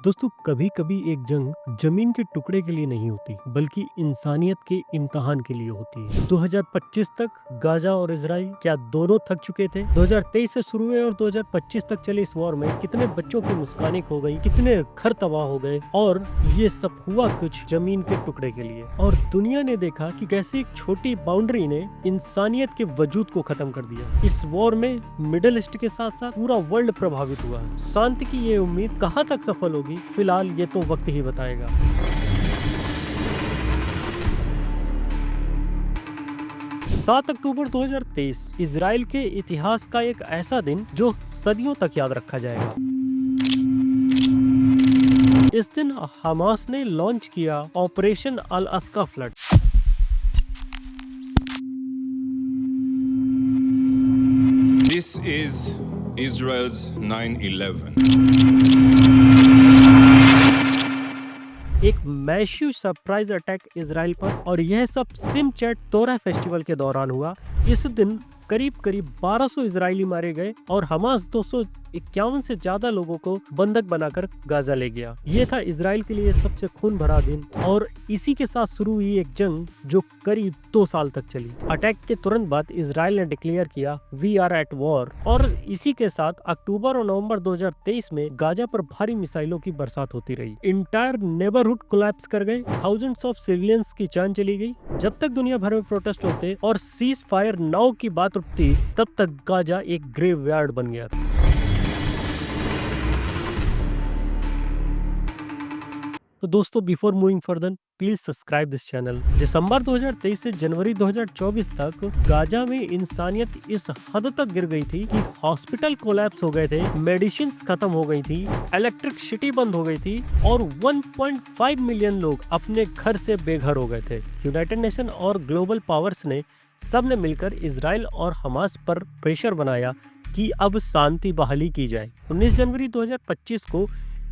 दोस्तों कभी कभी एक जंग जमीन के टुकड़े के लिए नहीं होती बल्कि इंसानियत के इम्तिहान के लिए होती है। 2025 तक गाजा और इजराइल क्या दोनों थक चुके थे? 2023 से शुरू हुए और 2025 तक चले इस वॉर में कितने बच्चों की मुस्कानी खो गई, कितने घर तबाह हो गए, और ये सब हुआ कुछ जमीन के टुकड़े के लिए। और दुनिया ने देखा कि कैसे एक छोटी बाउंड्री ने इंसानियत के वजूद को खत्म कर दिया। इस वॉर में मिडिल ईस्ट के साथ साथ पूरा वर्ल्ड प्रभावित हुआ। शांति की ये उम्मीद कहाँ तक सफल होगी, फिलहाल ये तो वक्त ही बताएगा। 7 अक्टूबर 2023 इजराइल के इतिहास का एक ऐसा दिन जो सदियों तक याद रखा जाएगा। इस दिन हमास ने लॉन्च किया ऑपरेशन अल अस्का फ्लड। This is Israel's 9/11. एक मैसिव सरप्राइज अटैक इजराइल पर, और यह सब सिमचैट तोरा फेस्टिवल के दौरान हुआ। इस दिन करीब 1200 इजरायली मारे गए और हमास 251 से ज्यादा लोगों को बंधक बनाकर गाजा ले गया। ये था इजराइल के लिए सबसे खून भरा दिन, और इसी के साथ शुरू हुई एक जंग जो करीब 2 साल तक चली। अटैक के तुरंत बाद इजराइल ने डिक्लेयर किया वी आर एट वॉर, और इसी के साथ अक्टूबर और नवंबर 2023 में गाजा पर भारी मिसाइलों की बरसात होती रही। इंटायर नेबरहुड कोलैप्स कर गए, थाउजेंड्स ऑफ सिविलियंस की जान चली गई। जब तक दुनिया भर में प्रोटेस्ट होते और सीज फायर नाउ की बात उठती, तब तक गाजा एक ग्रेवयार्ड बन गया था। तो दोस्तों, before moving further please subscribe this channel. दिसंबर 2023 से जनवरी 2024 तक गाजा में इंसानियत इस हद तक गिर गई थी कि हॉस्पिटल कोलैप्स हो गए थे, मेडिसिन्स खत्म हो गई थी, इलेक्ट्रिसिटी बंद हो गई थी, और 1.5 मिलियन लोग अपने घर से बेघर हो गए थे। यूनाइटेड नेशन और ग्लोबल पावर्स ने सबने मिलकर इजराइल और हमास पर प्रेशर बनाया कि अब शांति बहाली की जाए। 19 जनवरी 2025 को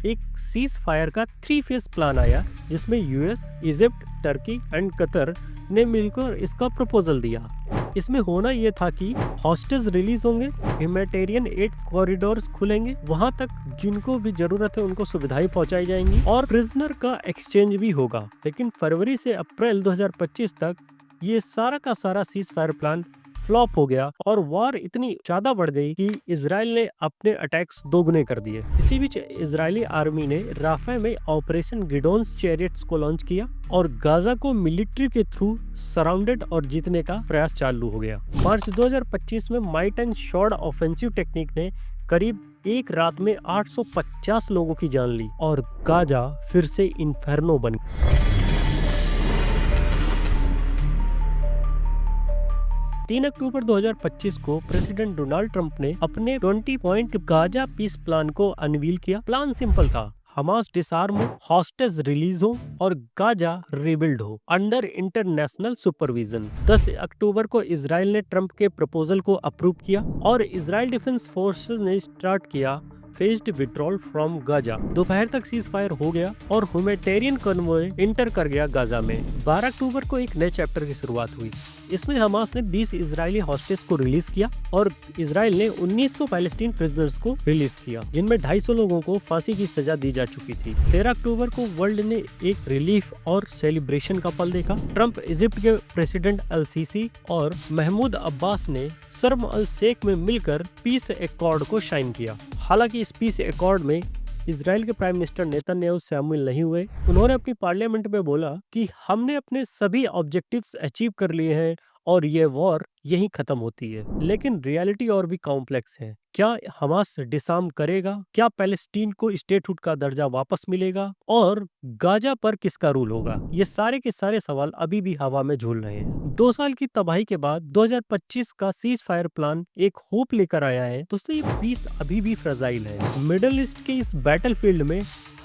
एक सीज फायर का 3 फेज प्लान आया, जिसमें US, Egypt, Turkey and Qatar ने मिलकर इसका प्रपोजल दिया। इसमें होना यह था कि हॉस्टेज रिलीज होंगे, ह्यूमैनिटेरियन एड कॉरिडोर्स खुलेंगे, वहां तक जिनको भी जरूरत है उनको सुविधाएं पहुंचाई जाएंगी, और प्रिजनर का एक्सचेंज भी होगा। लेकिन फरवरी से अप्रैल 2025 तक ये सारा का सारा सीज फायर प्लान फ्लॉप हो गया, और वॉर इतनी ज्यादा बढ़ गई कि इजराइल ने अपने अटैक्स दोगुने कर दिए। इसी बीच इजरायली आर्मी ने राफा में ऑपरेशन गिडोन्स चैरियट्स को लॉन्च किया, और गाजा को मिलिट्री के थ्रू सराउंडेड और जीतने का प्रयास चालू हो गया। मार्च 2025 में might and shard offensive technique ने करीब एक रात में 850 लोगों की जान ली, और गाजा फिर से इन्फर्नो बन गया। 3 अक्टूबर 2025 को प्रेसिडेंट डोनाल्ड ट्रंप ने अपने 20 पॉइंट गाजा पीस प्लान को अनवील किया। प्लान सिंपल था, हमास डिसआर्म हो, हॉस्टेज रिलीज हो, और गाजा रिबिल्ड हो अंडर इंटरनेशनल सुपरविजन। 10 अक्टूबर को इजराइल ने ट्रंप के प्रपोजल को अप्रूव किया, और इजराइल डिफेंस फोर्सेस ने स्टार्ट किया फेज्ड विड्रॉल फ्रॉम गाजा। दोपहर तक सीज फायर हो गया और ह्यूमैनिटेरियन कन्वॉय इंटर कर गया गाजा में। 12 अक्टूबर को एक नए चैप्टर की शुरुआत हुई। इसमें हमास ने 20 इजरायली हॉस्टेज को रिलीज किया, और इजराइल ने 1900 पैलेस्टीन प्रिजनर्स को रिलीज किया, जिनमें 250 लोगों को फांसी की सजा दी जा चुकी थी। 13 अक्टूबर को वर्ल्ड ने एक रिलीफ और सेलिब्रेशन का पल देखा। ट्रंप, इजिप्ट के प्रेसिडेंट अल सीसी और महमूद अब्बास ने शर्म अल शेख में मिलकर पीस एकॉर्ड को साइन किया। हालांकि इस पीस एकॉर्ड में इजराइल के प्राइम मिनिस्टर नेतन्याहू शामिल नहीं हुए। उन्होंने अपनी पार्लियामेंट में बोला कि हमने अपने सभी ऑब्जेक्टिव्स अचीव कर लिए हैं और ये वॉर यहीं खत्म होती है। लेकिन रियलिटी और भी कॉम्प्लेक्स है। क्या हमास डिसआर्म करेगा? क्या पैलेस्टीन को स्टेटहुड का दर्जा वापस मिलेगा? और गाजा पर किसका रूल होगा? ये सारे के सारे सवाल अभी भी हवा में झूल रहे हैं। 2 साल की तबाही के बाद 2025 का सीज फायर प्लान एक होप लेकर आया है। दोस्तों, ये पीस अभी भी फ्रजाइल है। मिडिल ईस्ट के इस बैटलफील्ड में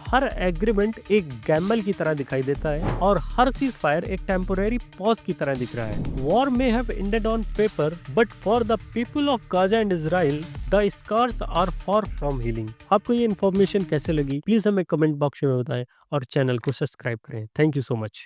हर एग्रीमेंट एक गैम्बल की तरह दिखाई देता है, और हर सीज फायर एक टेम्पोरेरी पॉज की तरह दिख रहा है। War may have ended on paper, but for the people of Gaza and Israel the scars are far from healing. आपको ये इन्फॉर्मेशन कैसे लगी, प्लीज हमें कमेंट बॉक्स में बताएं, और चैनल को सब्सक्राइब करें। Thank you so much.